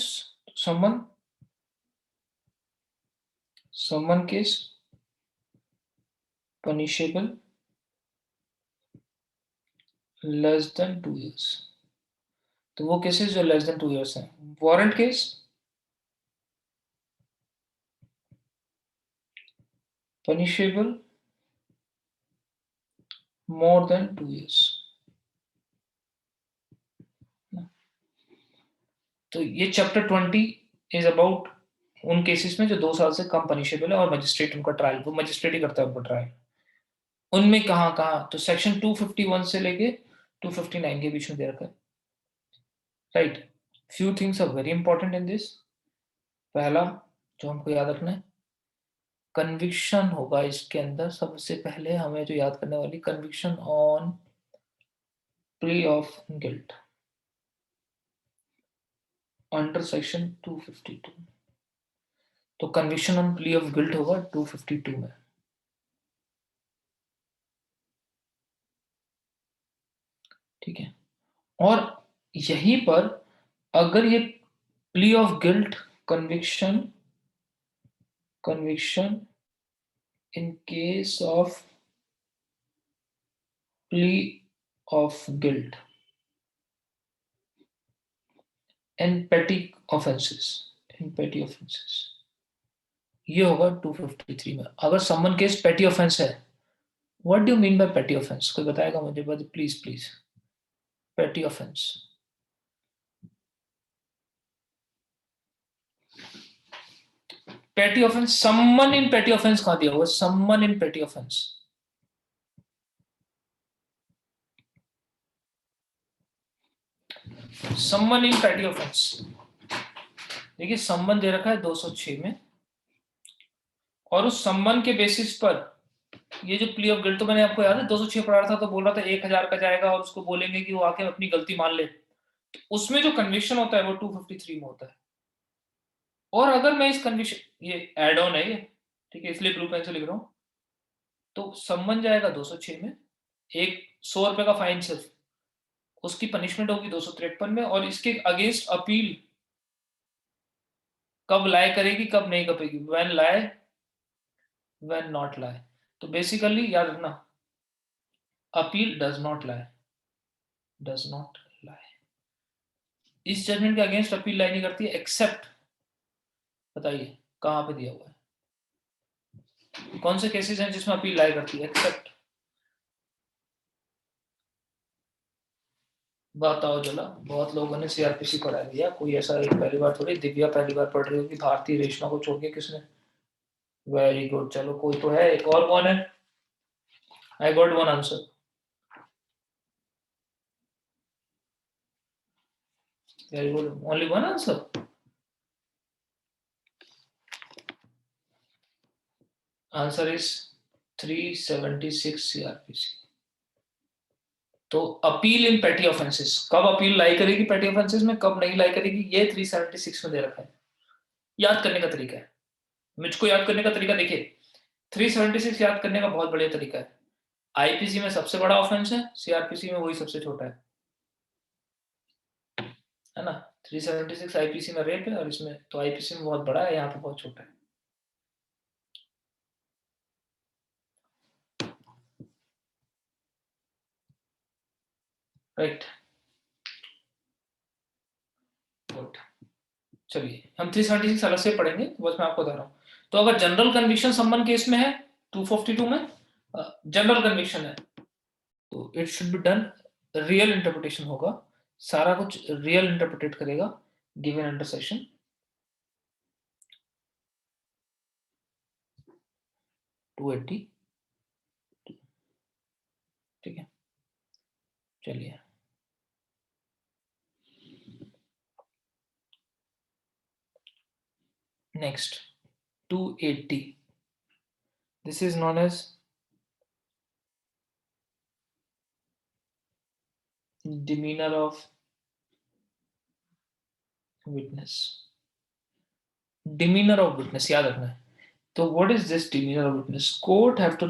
summons, summons case punishable less than 2 years। तो वो cases जो लेस देन 2 years हैं। Warrant case punishable more than 2 years। तो ये chapter 20 is about उन cases में जो 2 साल से कम पनिशेबल है और मजिस्ट्रेट उनका ट्रायल, वो मजिस्ट्रेट ही करता है उनका ट्रायल। उनमें कहाँ कहाँ, तो सेक्शन 251 से लेके 259 के बीच में दे रखा है, right. Few things are very important in this. पहला जो हमको याद रखना है, कन्विक्शन होगा इसके अंदर। सबसे पहले हमें जो याद करने वाली, conviction on plea of guilt under section 252। तो conviction on plea of guilt होगा 252 में, ठीक है। और यहीं पर अगर ये plea of guilt conviction in case of plea of guilt and petty offenses, ये होगा 253 में। अगर समन केस पेटी ऑफेंस है, what do you mean by पेटी ऑफेंस? कोई बताएगा मुझे, प्लीज प्लीज। पेटी ऑफेंस, पेटी ऑफेंस, समन इन पेटी ऑफेंस कहां दिया हुआ? समन इन पेटी ऑफेंस, समन इन पेटी ऑफेंस। देखिए सम्मन दे रखा है 206 में, और उस सम्मन के बेसिस पर ये जो प्ली ऑफ गिल्ट, तो मैंने आपको याद है 206 पढ़ा रहा था, तो बोल रहा था 1000 का जाएगा और उसको बोलेंगे कि वो आके अपनी गलती मान ले। तो उसमें जो कन्विक्शन होता है वो 253 में होता है। और अगर मैं इस कन्विक्शन, ये एड ऑन है ये, ठीक है, इसलिए ब्लू पेन से लिख रहा हूं, तो सम्मन जाएगा 206 में, एक 100 रुपए का फाइन सिर्फ, उसकी पनिशमेंट होगी 253 में, और इसके अगेंस्ट अपील कब लाए करेगी कब नहीं करेगी? व्हेन लाए, व्हेन नॉट लाए। तो बेसिकली याद रखना, अपील डज नॉट लाए, डज नॉट लाए। इस जजमेंट के अगेंस्ट अपील लाई नहीं करती है, एक्सेप्ट, बताइए कहां पे दिया हुआ है? कौन से केसेस हैं जिसमें अपील लाई करती है? एक्सेप्ट, बताओ जरा। बहुत लोगों ने सीआरपीसी पढ़ा दिया, कोई ऐसा एक पहली बार थोड़ी, दिव्या पहली बार पढ़ रही होगी, भारतीय रेशमा को छोड़ के किसने? वेरी गुड, चलो कोई तो है। एक और कौन है? I got one answer, very good, only one answer. Answer is 376 CrPC. तो अपील इन पेटी ऑफेंसेस, कब अपील लाई करेगी पेटी ऑफेंसेस में, कब नहीं लाई करेगी, ये 376 में दे रखा है। याद करने का तरीका है, मुझको याद करने का तरीका देखिए, 376 याद करने का बहुत बढ़िया तरीका है। आईपीसी में सबसे बड़ा ऑफेंस है, सीआरपीसी में वही सबसे छोटा है ना। 376 आईपीसी में रेप है, और इसमें तो आईपीसी में बहुत बड़ा है, यहाँ पे बहुत छोटा है। Right, good. चलिए हम 376 अलग से पढ़ेंगे, बस मैं आपको बता रहा हूँ। तो अगर जनरल कन्विक्शन संबंध केस में है 252 में, जनरल कन्विक्शन है, तो it should be done, real interpretation होगा, सारा कुछ रियल इंटरप्रिटेट करेगा, गिवन अंडर सेक्शन 280, ठीक है। चलिए next 280, this is known as demeanor of witness, demeanor of witness याद रखना है। तो what is this demeanor of witness? Court have to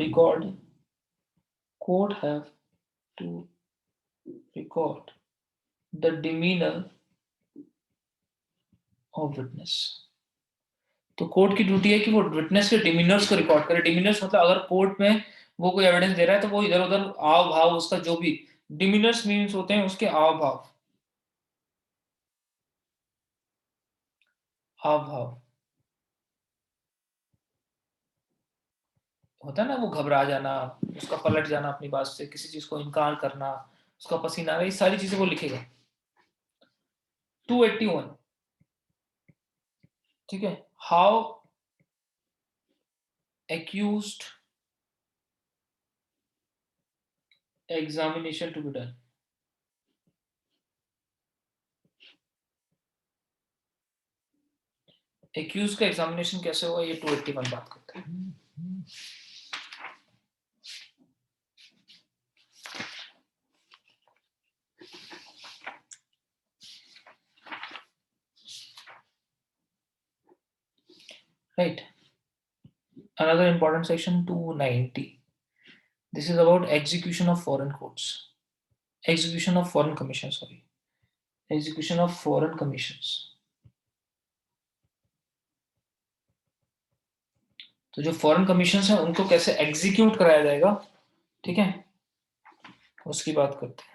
record the demeanor of witness। तो कोर्ट की ड्यूटी है कि वो विटनेस के डिमीनर्स को रिकॉर्ड करे। डिमीनर्स मतलब अगर कोर्ट में वो कोई एविडेंस दे रहा है तो वो इधर उधर आव भाव उसका जो भी डिमिनर्स मीन्स होते हैं उसके आव भाव होता है ना, वो घबरा जाना, उसका पलट जाना अपनी बात से, किसी चीज को इनकार करना, उसका पसीना आना, ये सारी चीजें वो लिखेगा। 281, ठीक है। How accused examination to be done. Accuse का एग्जामिनेशन कैसे होगा, ये 281 बात करते हैं। Right, another important section 290, this is about execution of foreign courts, execution of foreign commission, sorry, execution of foreign commissions। तो जो फॉरेन कमीशन है उनको कैसे एग्जीक्यूट कराया जाएगा, ठीक है, उसकी बात करते हैं।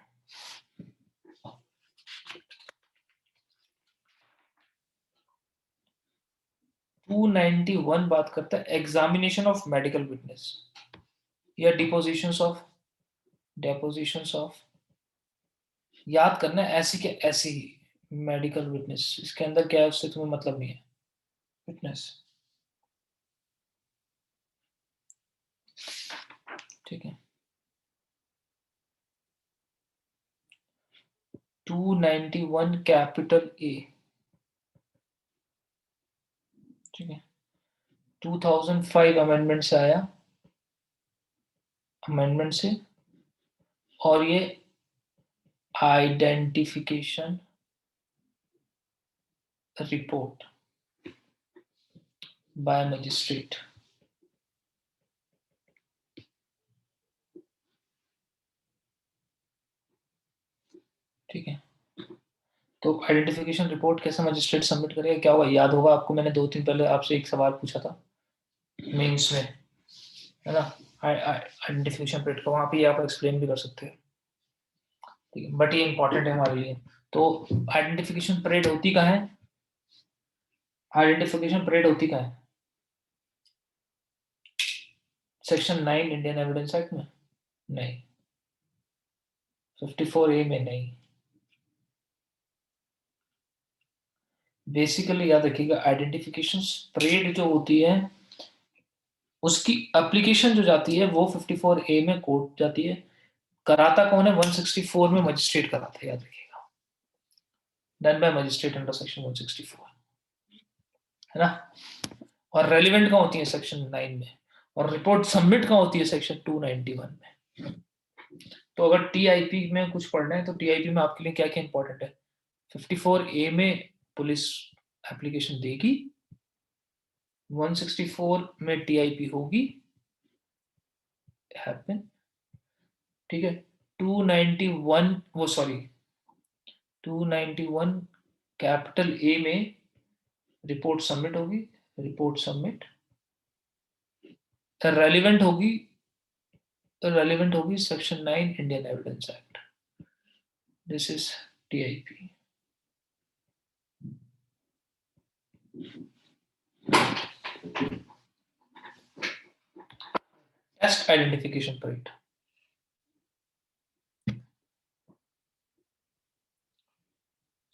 291 बात करता है एग्जामिनेशन ऑफ मेडिकल विटनेस या डिपोजिशंस ऑफ, याद करना है ऐसी के ऐसी ही मेडिकल विटनेस, इसके अंदर क्या है उससे तुम्हें मतलब नहीं है, विटनेस, ठीक है। 291 कैपिटल ए, ठीक है, 2005 अमेंडमेंट से आया, अमेंडमेंट से, और ये आइडेंटिफिकेशन रिपोर्ट बाय मजिस्ट्रेट, ठीक है। तो आइडेंटिफिकेशन रिपोर्ट कैसे मजिस्ट्रेट सबमिट करेगा, क्या होगा, याद होगा आपको, मैंने 2 दिन पहले आपसे एक सवाल पूछा था मेंस में, है ना, आइडेंटिफिकेशन परेड का, वहां पे आप एक्सप्लेन भी कर सकते हैं, ठीक है, बट ये इंपॉर्टेंट है हमारे लिए। तो आइडेंटिफिकेशन परेड होती कहाँ है, आइडेंटिफिकेशन परेड होती कहाँ है, सेक्शन 9 इंडियन एविडेंस एक्ट में नहीं, 54A में नहीं। बेसिकली याद रखिएगा, आइडेंटिफिकेशन परेड जो होती है उसकी एप्लीकेशन जो जाती है वो 54A में कोर्ट जाती है, कराता कौन है, 164 में मजिस्ट्रेट कराता है, याद रखिएगा, done by magistrate under section 164, है ना। और रेलिवेंट कहाँ होती है, सेक्शन 9 में, और रिपोर्ट सबमिट कहाँ होती है, सेक्शन 291 में। तो अगर टीआईपी में कुछ पढ़ना है तो टीआईपी में आपके लिए क्या क्या इंपॉर्टेंट है, 54A में पुलिस एप्लीकेशन देगी, 164 में टीआईपी होगी, हैपन, ठीक है, 291 वो सॉरी 291 कैपिटल ए में रिपोर्ट सबमिट होगी, रिपोर्ट सबमिट रेलिवेंट होगी section 9 Indian evidence act, this is TIP. Test identification parade,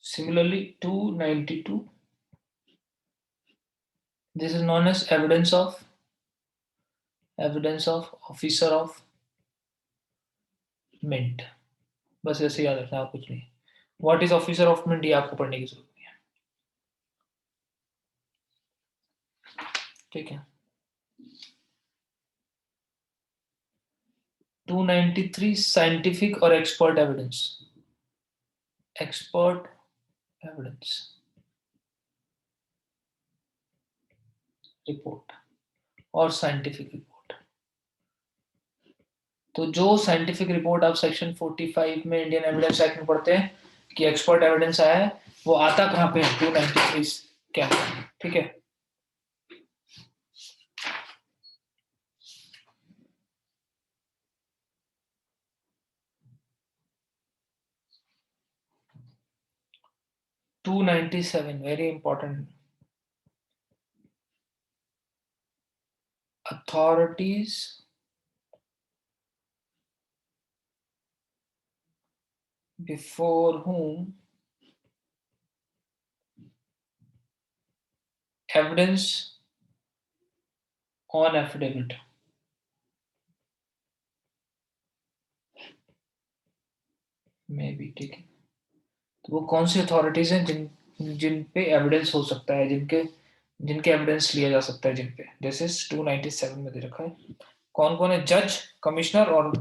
similarly 292, this is known as evidence of officer of mint, बस ऐसे याद रखना, आप कुछ नहीं, what is officer of mint ये आपको पढ़ने की जरूरत नहीं है, ठीक है। 293 साइंटिफिक और expert evidence, expert evidence report और साइंटिफिक रिपोर्ट। तो जो साइंटिफिक रिपोर्ट आप सेक्शन 45 में इंडियन एविडेंस एक्ट में पढ़ते हैं कि एक्सपर्ट एविडेंस आया है, वो आता कहाँ पे है, 293 के अंदर, ठीक है। 297 very important. Authorities before whom evidence on affidavit में भी, ठीक है। तो वो कौन सी अथॉरिटीज हैं जिन पे एविडेंस हो सकता है, जिनके एविडेंस लिया जा सकता है जिन पे, जैसे 297 में दे रखा है। कौन कौन है? जज, कमिश्नर, और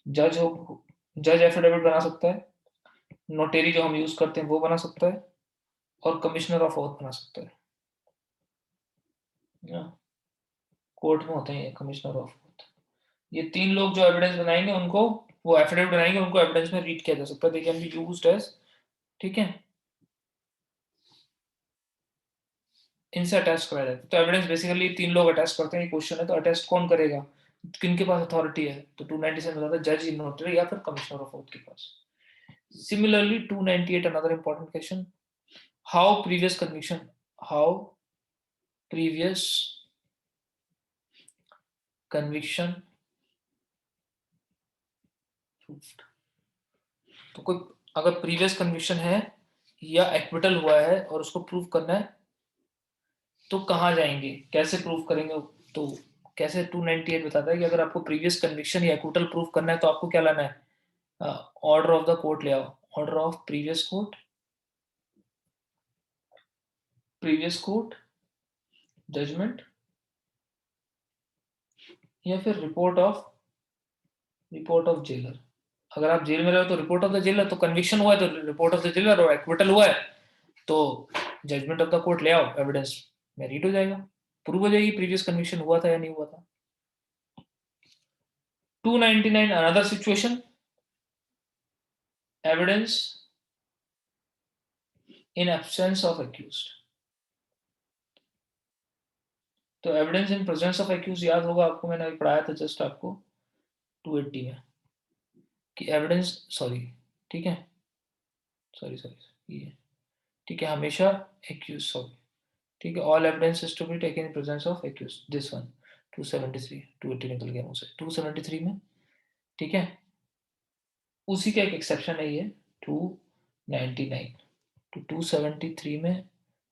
जज एफिडेविट बना सकता है, नोटेरी जो हम यूज करते हैं वो बना सकता है, और कमिश्नर ऑफ ओथ बना सकता है। कोर्ट में होते हैं ये कमिश्नर ऑफ ओथ। ये तीन लोग जो एविडेंस बनाएंगे उनको, वो एफिडेविट बनाएंगे, उनको एविडेंस में रीड किया जा सकता है, they can be used as, ठीक है। इनसे अटैच कराया जाता है। तो एविडेंस बेसिकली तीन लोग अटैच करते हैं। क्वेश्चन है तो अटैच कौन करेगा, किनके पास अथॉरिटी है? तो 297 बताता है जज, नोटरी या फिर कमिश्नर ऑफ ओथ के पास। Similarly 298 another important question, how previous conviction proved. तो कोई अगर प्रीवियस कन्विक्शन है या एक्विटल हुआ है और उसको प्रूव करना है तो कहाँ जाएंगे, कैसे प्रूव करेंगे? तो कैसे 298 बताता है कि अगर आपको प्रीवियस कन्विक्शन या एक्विटल प्रूव करना है तो आपको क्या लाना है? ऑर्डर ऑफ द कोर्ट ले आओ, order of previous court judgment, या फिर रिपोर्ट ऑफ जेलर। अगर आप जेल में रहे हो तो रिपोर्ट ऑफ द जेलर, तो कन्विक्शन हुआ है तो रिपोर्ट ऑफ द जेलर, और एक्विटल हुआ है तो जजमेंट ऑफ द कोर्ट ले आओ, एविडेंस में रीड हो जाएगा, प्रूव हो जाएगी प्रीवियस कन्विक्शन हुआ था या नहीं हुआ था। 299 another situation, evidence in absence of accused. तो evidence in presence of accused याद होगा आपको, मैंने अभी पढ़ाया था जस्ट आपको 280 में कि एविडेंस, सॉरी, ठीक है, सॉरी ये, ठीक है, हमेशा एक्यूज, सॉरी, ठीक है, all evidence is to be taken in presence of accused, this one 273, 280 निकल गया मुझसे 273 में, ठीक है। उसी का एक एक्सेप्शन है ये 299, तो 273 में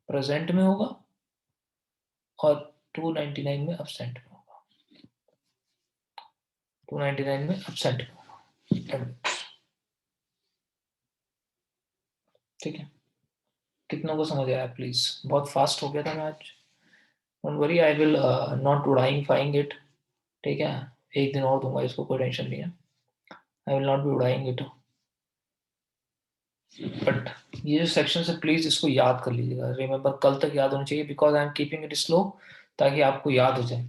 प्रेजेंट में होगा और 299 में अब्सेंट में होगा, 299 में अब्सेंट में होगा, ठीक है। कितनों को समझ आया प्लीज? बहुत फास्ट हो गया था मैं आज, don't worry, I will not उड़ाइंग इट, ठीक है। एक दिन और दूंगा इसको, कोई टेंशन नहीं है, आई विल नॉट बी उड़ाइंग इट, बट ये जो सेक्शन है प्लीज इसको याद कर लीजिएगा, रिमेंबर, कल तक याद होना चाहिए, because I am keeping it slow ताकि आपको याद हो जाए।